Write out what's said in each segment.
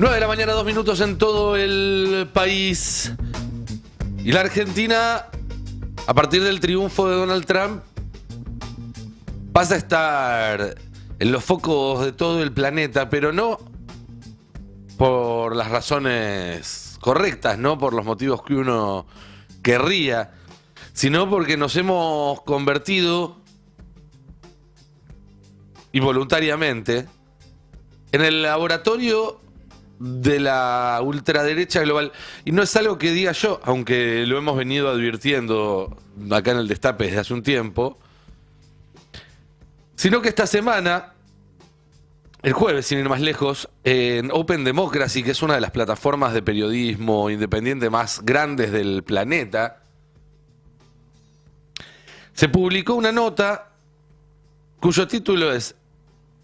9 de la mañana, 2 minutos en todo el país. Y la Argentina, a partir del triunfo de Donald Trump, pasa a estar en los focos de todo el planeta, pero no por las razones correctas, no por los motivos que uno querría, sino porque nos hemos convertido, y voluntariamente, en el laboratorio de la ultraderecha global. Y no es algo que diga yo, aunque lo hemos venido advirtiendo acá en el Destape desde hace un tiempo, sino que esta semana, el jueves, sin ir más lejos, en Open Democracy, que es una de las plataformas de periodismo independiente más grandes del planeta, se publicó una nota cuyo título es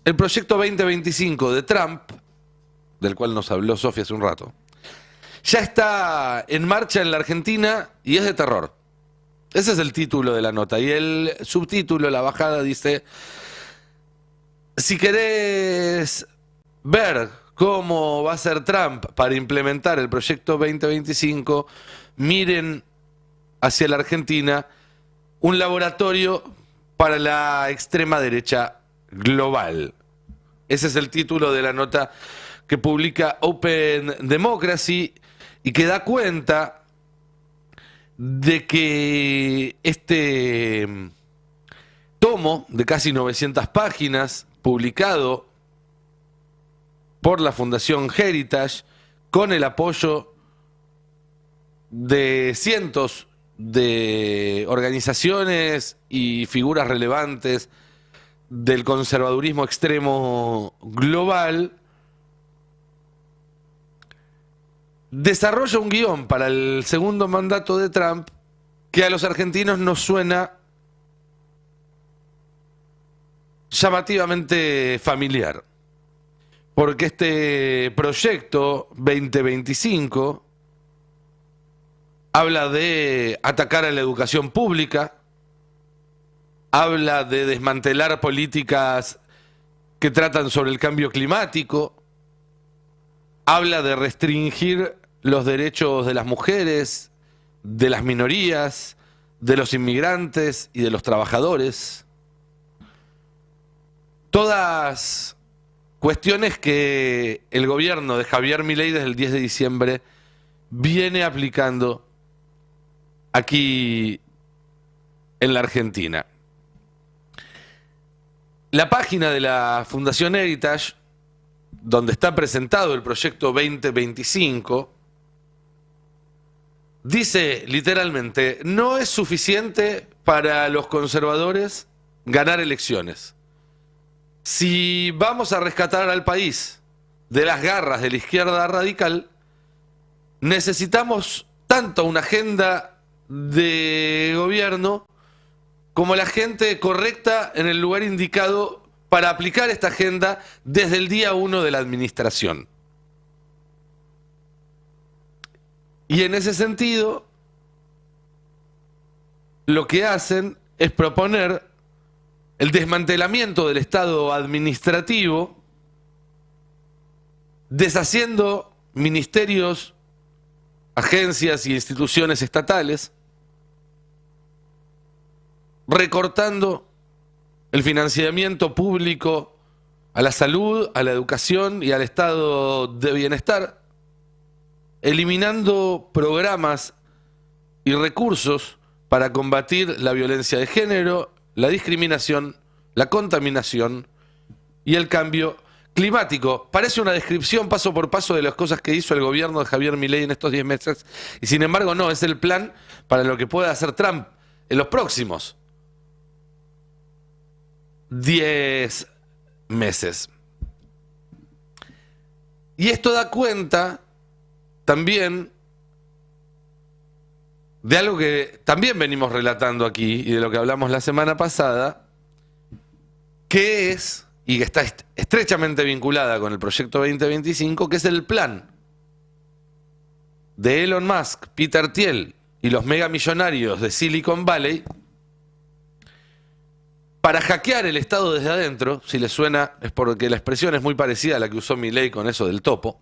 El proyecto 2025 de Trump, del cual nos habló Sofía hace un rato, ya está en marcha en la Argentina y es de terror. Ese es el título de la nota. Y el subtítulo, la bajada, dice: si querés ver cómo va a ser Trump para implementar el proyecto 2025, miren hacia la Argentina, un laboratorio para la extrema derecha global. Ese es el título de la nota que publica Open Democracy y que da cuenta de que este tomo de casi 900 páginas, publicado por la Fundación Heritage, con el apoyo de cientos de organizaciones y figuras relevantes del conservadurismo extremo global, desarrolla un guión para el segundo mandato de Trump que a los argentinos nos suena llamativamente familiar. Porque este proyecto 2025 habla de atacar a la educación pública, habla de desmantelar políticas que tratan sobre el cambio climático, habla de restringir los derechos de las mujeres, de las minorías, de los inmigrantes y de los trabajadores. Todas cuestiones que el gobierno de Javier Milei desde el 10 de diciembre viene aplicando aquí en la Argentina. La página de la Fundación Heritage, donde está presentado el proyecto 2025, dice literalmente: no es suficiente para los conservadores ganar elecciones. Si vamos a rescatar al país de las garras de la izquierda radical, necesitamos tanto una agenda de gobierno como la gente correcta en el lugar indicado para aplicar esta agenda desde el día 1 de la administración. Y en ese sentido, lo que hacen es proponer el desmantelamiento del Estado administrativo, deshaciendo ministerios, agencias y instituciones estatales, recortando el financiamiento público a la salud, a la educación y al estado de bienestar, eliminando programas y recursos para combatir la violencia de género, la discriminación, la contaminación y el cambio climático. Parece una descripción paso por paso de las cosas que hizo el gobierno de Javier Milei en estos 10 meses, y sin embargo no, es el plan para lo que pueda hacer Trump en los próximos 10 meses. Y esto da cuenta también de algo que también venimos relatando aquí y de lo que hablamos la semana pasada, que es, y que está estrechamente vinculada con el proyecto 2025, que es el plan de Elon Musk, Peter Thiel y los megamillonarios de Silicon Valley para hackear el Estado desde adentro. Si les suena, es porque la expresión es muy parecida a la que usó Milei con eso del topo.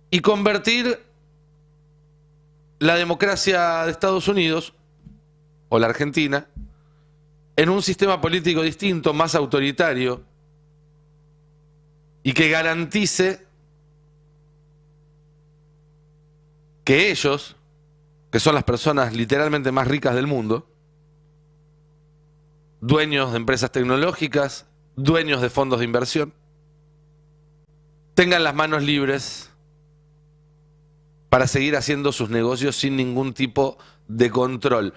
y convertir la democracia de Estados Unidos o la Argentina en un sistema político distinto, más autoritario, y que garantice que ellos, que son las personas literalmente más ricas del mundo, dueños de empresas tecnológicas, dueños de fondos de inversión, tengan las manos libres para seguir haciendo sus negocios sin ningún tipo de control.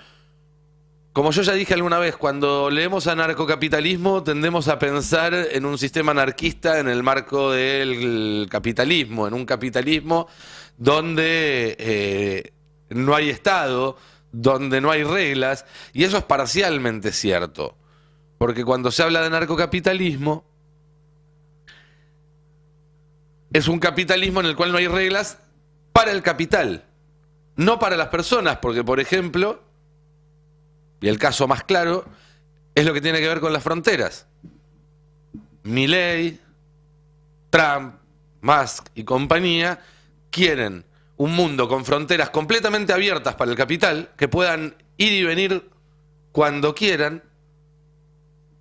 Como yo ya dije alguna vez, cuando leemos anarcocapitalismo tendemos a pensar en un sistema anarquista en el marco del capitalismo, en un capitalismo donde no hay Estado, donde no hay reglas, y eso es parcialmente cierto, porque cuando se habla de anarcocapitalismo es un capitalismo en el cual no hay reglas para el capital, no para las personas, porque por ejemplo, y el caso más claro es lo que tiene que ver con las fronteras. Milei, Trump, Musk y compañía quieren un mundo con fronteras completamente abiertas para el capital, que puedan ir y venir cuando quieran,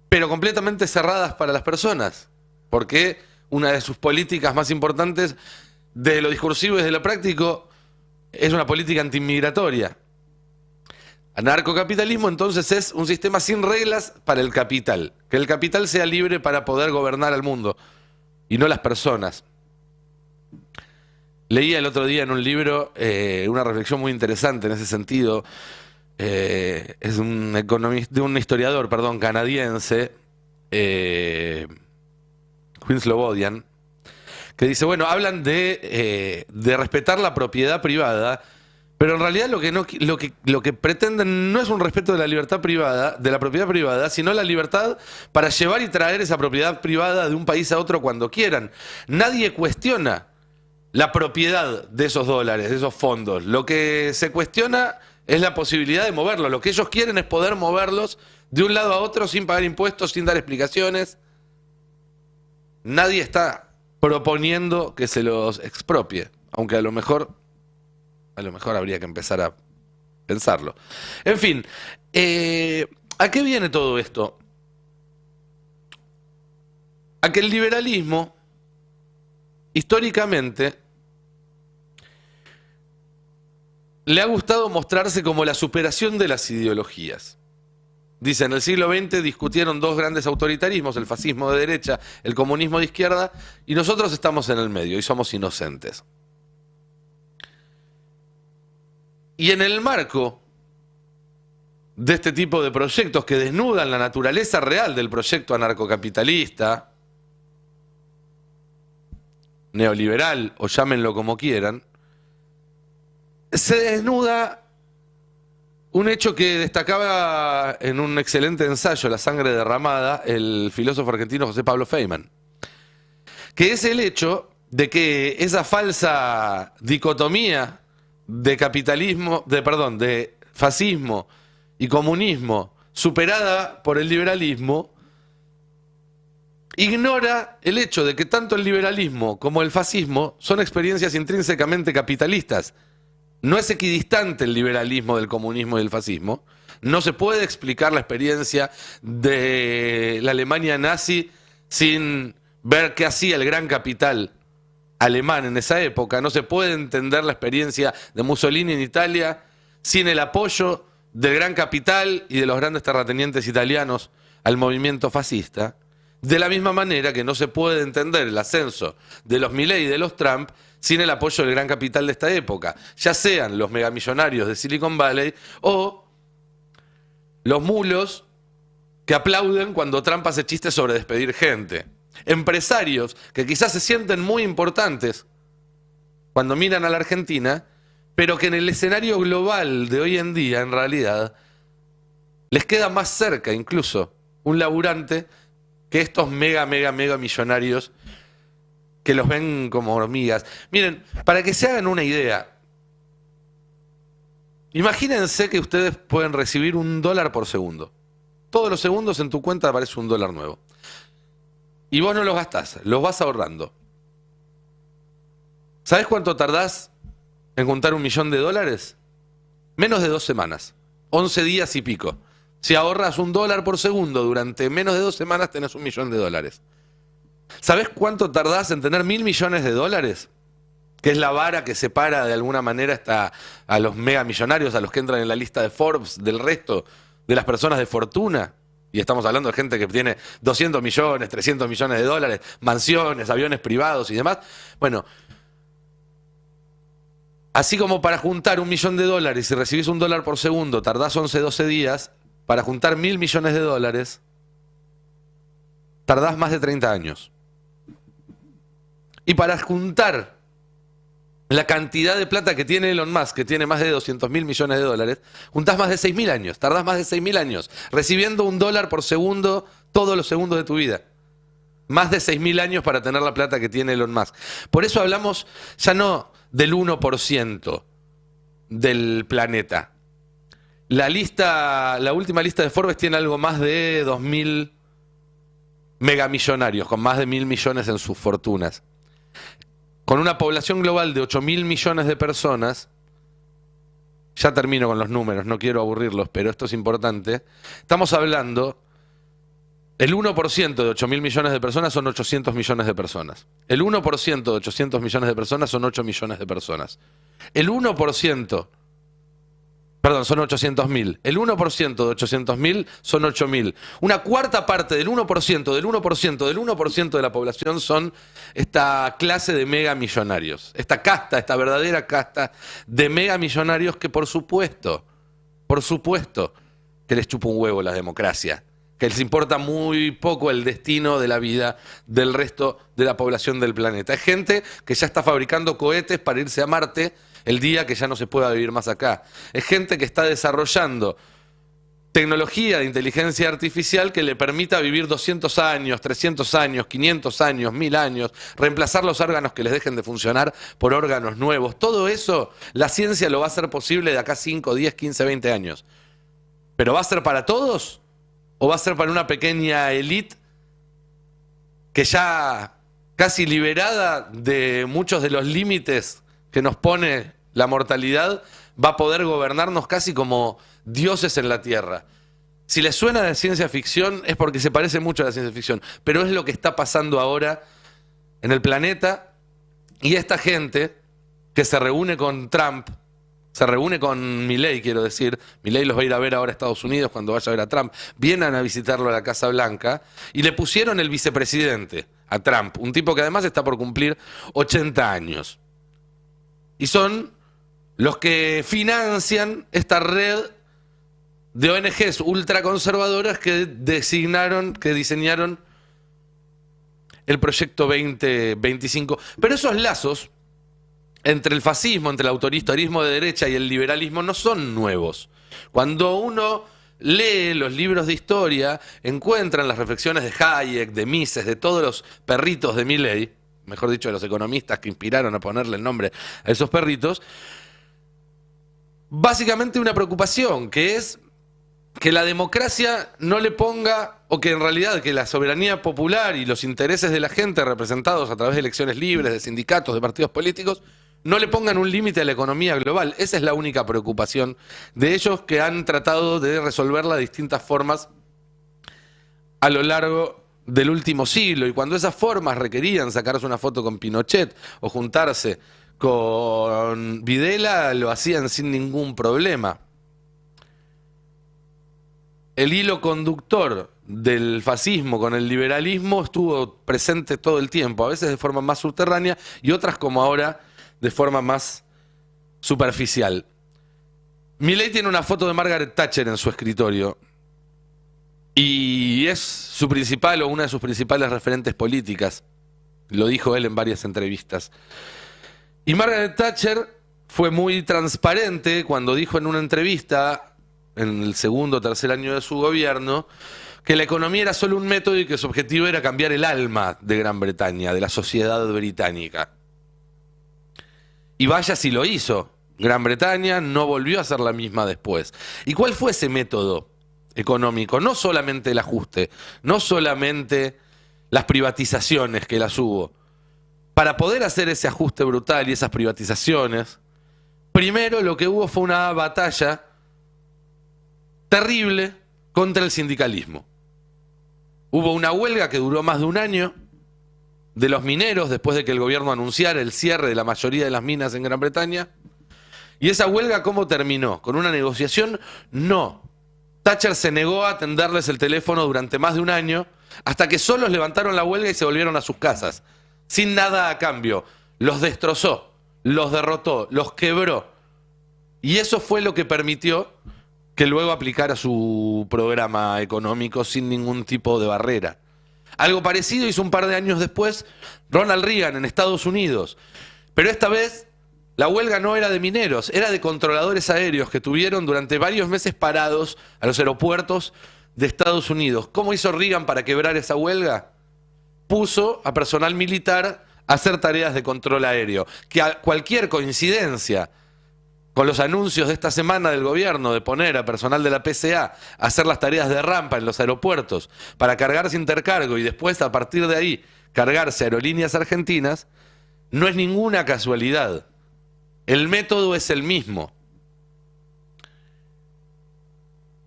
pero completamente cerradas para las personas, porque una de sus políticas más importantes, de lo discursivo y de lo práctico, es una política antiinmigratoria. Anarcocapitalismo entonces es un sistema sin reglas para el capital, que el capital sea libre para poder gobernar al mundo y no las personas. Leía el otro día en un libro una reflexión muy interesante en ese sentido. Es un economista, de un historiador, perdón, canadiense, Winslow Bodian, que dice, bueno, hablan de respetar la propiedad privada, pero en realidad lo que pretenden no es un respeto de la libertad privada, de la propiedad privada, sino la libertad para llevar y traer esa propiedad privada de un país a otro cuando quieran. Nadie cuestiona la propiedad de esos dólares, de esos fondos. Lo que se cuestiona es la posibilidad de moverlos. Lo que ellos quieren es poder moverlos de un lado a otro sin pagar impuestos, sin dar explicaciones. Nadie está proponiendo que se los expropie, aunque a lo mejor habría que empezar a pensarlo. En fin, ¿a qué viene todo esto? A que el liberalismo, históricamente, le ha gustado mostrarse como la superación de las ideologías. Dice, en el siglo XX discutieron dos grandes autoritarismos, el fascismo de derecha, el comunismo de izquierda, y nosotros estamos en el medio y somos inocentes. Y en el marco de este tipo de proyectos que desnudan la naturaleza real del proyecto anarcocapitalista, neoliberal o llámenlo como quieran, se desnuda un hecho que destacaba en un excelente ensayo, La sangre derramada, el filósofo argentino José Pablo Feynman, que es el hecho de que esa falsa dicotomía de capitalismo, de fascismo y comunismo superada por el liberalismo, ignora el hecho de que tanto el liberalismo como el fascismo son experiencias intrínsecamente capitalistas. No es equidistante el liberalismo del comunismo y del fascismo. No se puede explicar la experiencia de la Alemania nazi sin ver qué hacía el gran capital alemán en esa época. No se puede entender la experiencia de Mussolini en Italia sin el apoyo del gran capital y de los grandes terratenientes italianos al movimiento fascista. De la misma manera que no se puede entender el ascenso de los Milei y de los Trump sin el apoyo del gran capital de esta época, ya sean los megamillonarios de Silicon Valley o los mulos que aplauden cuando Trump hace chistes sobre despedir gente. Empresarios que quizás se sienten muy importantes cuando miran a la Argentina, pero que en el escenario global de hoy en día, en realidad, les queda más cerca incluso un laburante que estos mega millonarios que los ven como hormigas. Miren, para que se hagan una idea, imagínense que ustedes pueden recibir $1 por segundo. Todos los segundos en tu cuenta aparece $1 nuevo. Y vos no los gastás, los vas ahorrando. ¿Sabés cuánto tardás en juntar $1.000.000? Menos de 2 semanas. 11 días y pico. Si ahorras $1 por segundo durante menos de 2 semanas, tenés $1.000.000. ¿Sabés cuánto tardás en tener $1.000.000.000? Que es la vara que separa de alguna manera hasta a los megamillonarios, a los que entran en la lista de Forbes, del resto de las personas de fortuna. Y estamos hablando de gente que tiene 200 millones, 300 millones de dólares, mansiones, aviones privados y demás. Bueno, así como para juntar $1.000.000, si recibís $1 por segundo, tardás 11, 12 días, para juntar $1.000.000.000, tardás más de 30 años. Y para juntar la cantidad de plata que tiene Elon Musk, que tiene más de 200.000 millones de dólares, juntás más de 6.000 años, tardás más de 6.000 años, recibiendo $1 por segundo todos los segundos de tu vida. Más de 6.000 años para tener la plata que tiene Elon Musk. Por eso hablamos ya no del 1% del planeta. La última lista de Forbes tiene algo más de 2.000 megamillonarios, con más de 1.000 millones en sus fortunas. Con una población global de 8.000 millones de personas, ya termino con los números, no quiero aburrirlos, pero esto es importante. Estamos hablando, el 1% de 8.000 millones de personas son 800 millones de personas. El 1% de 800 millones de personas son 8 millones de personas. El 1%, perdón, son 800.000. El 1% de 800.000 son 8.000. Una cuarta parte del 1%, del 1%, del 1% de la población son esta clase de megamillonarios. Esta casta, esta verdadera casta de megamillonarios que por supuesto, que les chupa un huevo la democracia. Que les importa muy poco el destino de la vida del resto de la población del planeta. Es gente que ya está fabricando cohetes para irse a Marte el día que ya no se pueda vivir más acá. Es gente que está desarrollando tecnología de inteligencia artificial que le permita vivir 200 años, 300 años, 500 años, 1.000 años, reemplazar los órganos que les dejen de funcionar por órganos nuevos. Todo eso, la ciencia lo va a hacer posible de acá 5, 10, 15, 20 años. ¿Pero va a ser para todos? ¿O va a ser para una pequeña élite que ya casi liberada de muchos de los límites que nos pone la mortalidad, va a poder gobernarnos casi como dioses en la tierra? Si les suena de ciencia ficción es porque se parece mucho a la ciencia ficción, pero es lo que está pasando ahora en el planeta, y esta gente que se reúne con Trump, se reúne con Milei, quiero decir, Milei los va a ir a ver ahora a Estados Unidos cuando vaya a ver a Trump, vienen a visitarlo a la Casa Blanca y le pusieron el vicepresidente a Trump, un tipo que además está por cumplir 80 años. Y son los que financian esta red de ONGs ultraconservadoras que diseñaron el proyecto 2025. Pero esos lazos entre el fascismo, entre el autoritarismo de derecha y el liberalismo no son nuevos. Cuando uno lee los libros de historia, encuentran las reflexiones de Hayek, de Mises, de todos los perritos de Milei, mejor dicho, de los economistas que inspiraron a ponerle el nombre a esos perritos, básicamente una preocupación, que es que la democracia no le ponga, o que en realidad que la soberanía popular y los intereses de la gente representados a través de elecciones libres, de sindicatos, de partidos políticos, no le pongan un límite a la economía global. Esa es la única preocupación de ellos, que han tratado de resolverla de distintas formas a lo largo del último siglo. Y cuando esas formas requerían sacarse una foto con Pinochet o juntarse con Videla, lo hacían sin ningún problema. El hilo conductor del fascismo con el liberalismo estuvo presente todo el tiempo, a veces de forma más subterránea y otras, como ahora, de forma más superficial. Milei tiene una foto de Margaret Thatcher en su escritorio y es su principal o una de sus principales referentes políticas. Lo dijo él en varias entrevistas. Y Margaret Thatcher fue muy transparente cuando dijo en una entrevista, en el segundo o tercer año de su gobierno, que la economía era solo un método y que su objetivo era cambiar el alma de Gran Bretaña, de la sociedad británica. Y vaya si lo hizo. Gran Bretaña no volvió a ser la misma después. ¿Y cuál fue ese método económico? No solamente el ajuste, no solamente las privatizaciones que las hubo. para poder hacer ese ajuste brutal y esas privatizaciones, primero lo que hubo fue una batalla terrible contra el sindicalismo. Hubo una huelga que duró más de un año de los mineros después de que el gobierno anunciara el cierre de la mayoría de las minas en Gran Bretaña. ¿Y esa huelga cómo terminó? ¿Con una negociación? No. Thatcher se negó a atenderles el teléfono durante más de un año, hasta que solos levantaron la huelga y se volvieron a sus casas, sin nada a cambio. Los destrozó, los derrotó, los quebró. Y eso fue lo que permitió que luego aplicara su programa económico sin ningún tipo de barrera. Algo parecido hizo un par de años después Ronald Reagan en Estados Unidos. Pero esta vez la huelga no era de mineros, era de controladores aéreos que tuvieron durante varios meses parados a los aeropuertos de Estados Unidos. ¿Cómo hizo Reagan para quebrar esa huelga? Puso a personal militar a hacer tareas de control aéreo. Que a cualquier coincidencia con los anuncios de esta semana del gobierno de poner a personal de la PCA a hacer las tareas de rampa en los aeropuertos para cargarse intercargo y después a partir de ahí cargarse aerolíneas argentinas, no es ninguna casualidad. El método es el mismo.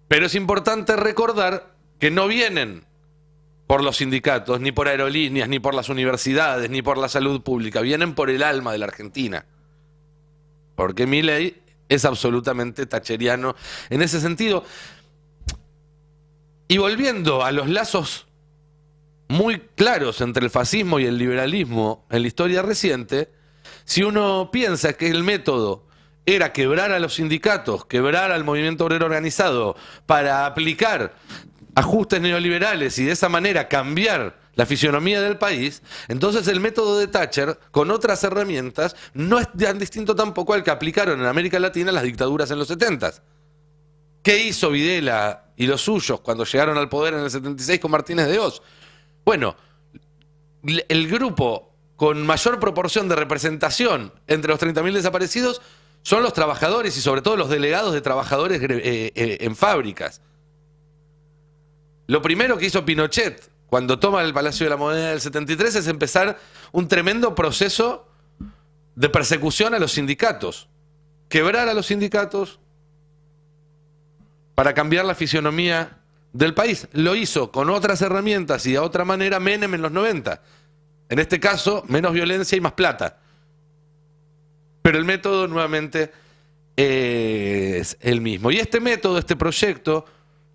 Pero es importante recordar que no vienen por los sindicatos, ni por aerolíneas, ni por las universidades, ni por la salud pública. Vienen por el alma de la Argentina. Porque Milei es absolutamente thatcheriano en ese sentido. Y volviendo a los lazos muy claros entre el fascismo y el liberalismo en la historia reciente, si uno piensa que el método era quebrar a los sindicatos, quebrar al movimiento obrero organizado para aplicar ajustes neoliberales y de esa manera cambiar la fisionomía del país, entonces el método de Thatcher, con otras herramientas, no es tan distinto tampoco al que aplicaron en América Latina las dictaduras en los 70s. ¿Qué hizo Videla y los suyos cuando llegaron al poder en el 76 con Martínez de Hoz? Bueno, el grupo con mayor proporción de representación entre los 30.000 desaparecidos son los trabajadores y sobre todo los delegados de trabajadores en fábricas. Lo primero que hizo Pinochet cuando toma el Palacio de la Moneda del 73 es empezar un tremendo proceso de persecución a los sindicatos. Quebrar a los sindicatos para cambiar la fisionomía del país. Lo hizo con otras herramientas y de otra manera Menem en los 90. En este caso, menos violencia y más plata. Pero el método nuevamente es el mismo. Y este método, este proyecto,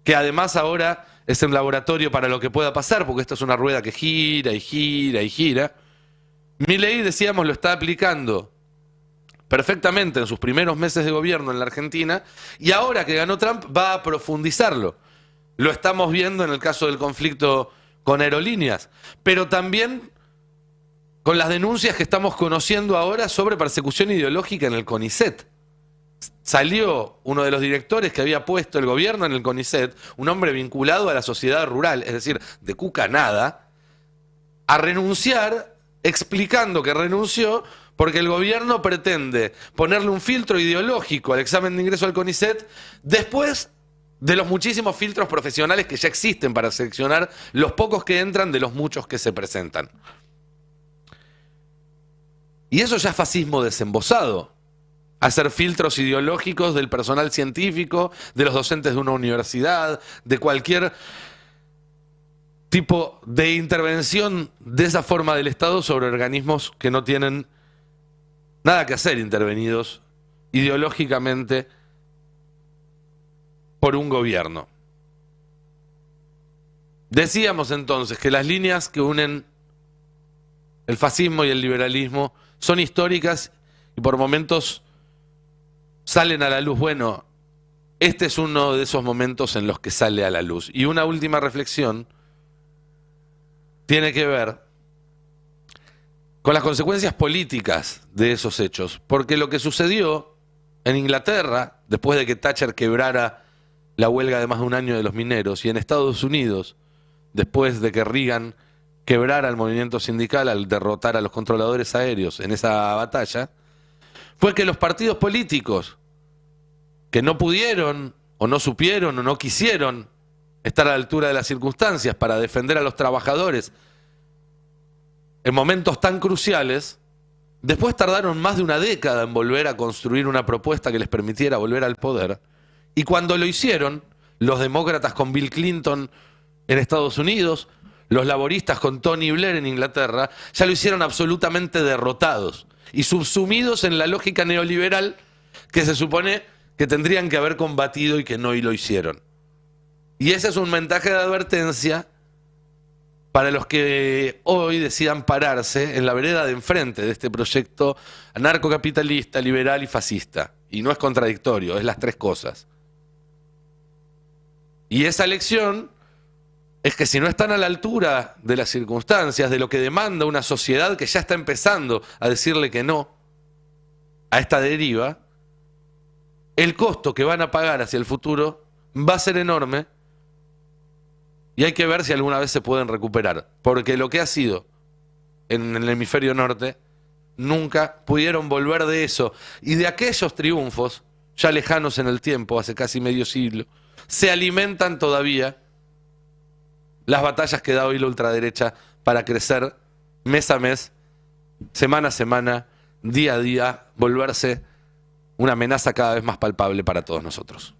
que además ahora es el laboratorio para lo que pueda pasar, porque esto es una rueda que gira y gira y gira, Milei, decíamos, lo está aplicando perfectamente en sus primeros meses de gobierno en la Argentina, y ahora que ganó Trump va a profundizarlo. Lo estamos viendo en el caso del conflicto con aerolíneas, pero también con las denuncias que estamos conociendo ahora sobre persecución ideológica en el CONICET. Salió uno de los directores que había puesto el gobierno en el CONICET, un hombre vinculado a la sociedad rural, es decir, de cuca nada, a renunciar, explicando que renunció porque el gobierno pretende ponerle un filtro ideológico al examen de ingreso al CONICET después de los muchísimos filtros profesionales que ya existen para seleccionar los pocos que entran de los muchos que se presentan. Y eso ya es fascismo desembosado. Hacer filtros ideológicos del personal científico, de los docentes de una universidad, de cualquier tipo de intervención de esa forma del Estado sobre organismos que no tienen nada que hacer intervenidos ideológicamente por un gobierno. Decíamos entonces que las líneas que unen el fascismo y el liberalismo son históricas y por momentos salen a la luz. Bueno, este es uno de esos momentos en los que sale a la luz. Y una última reflexión tiene que ver con las consecuencias políticas de esos hechos. Porque lo que sucedió en Inglaterra, después de que Thatcher quebrara la huelga de más de un año de los mineros, y en Estados Unidos, después de que Reagan quebrara el movimiento sindical al derrotar a los controladores aéreos en esa batalla, fue que los partidos políticos que no pudieron o no supieron o no quisieron estar a la altura de las circunstancias para defender a los trabajadores en momentos tan cruciales, después tardaron más de una década en volver a construir una propuesta que les permitiera volver al poder. Y cuando lo hicieron, los demócratas con Bill Clinton en Estados Unidos, los laboristas con Tony Blair en Inglaterra, ya lo hicieron absolutamente derrotados y subsumidos en la lógica neoliberal que se supone que tendrían que haber combatido y que no lo hicieron. Y ese es un mensaje de advertencia para los que hoy decidan pararse en la vereda de enfrente de este proyecto anarcocapitalista, liberal y fascista. Y no es contradictorio, es las tres cosas. Y esa lección es que si no están a la altura de las circunstancias, de lo que demanda una sociedad que ya está empezando a decirle que no a esta deriva, el costo que van a pagar hacia el futuro va a ser enorme. Y hay que ver si alguna vez se pueden recuperar. Porque lo que ha sido en el hemisferio norte, nunca pudieron volver de eso. Y de aquellos triunfos, ya lejanos en el tiempo, hace casi medio siglo, se alimentan todavía las batallas que da hoy la ultraderecha para crecer mes a mes, semana a semana, día a día, volverse una amenaza cada vez más palpable para todos nosotros.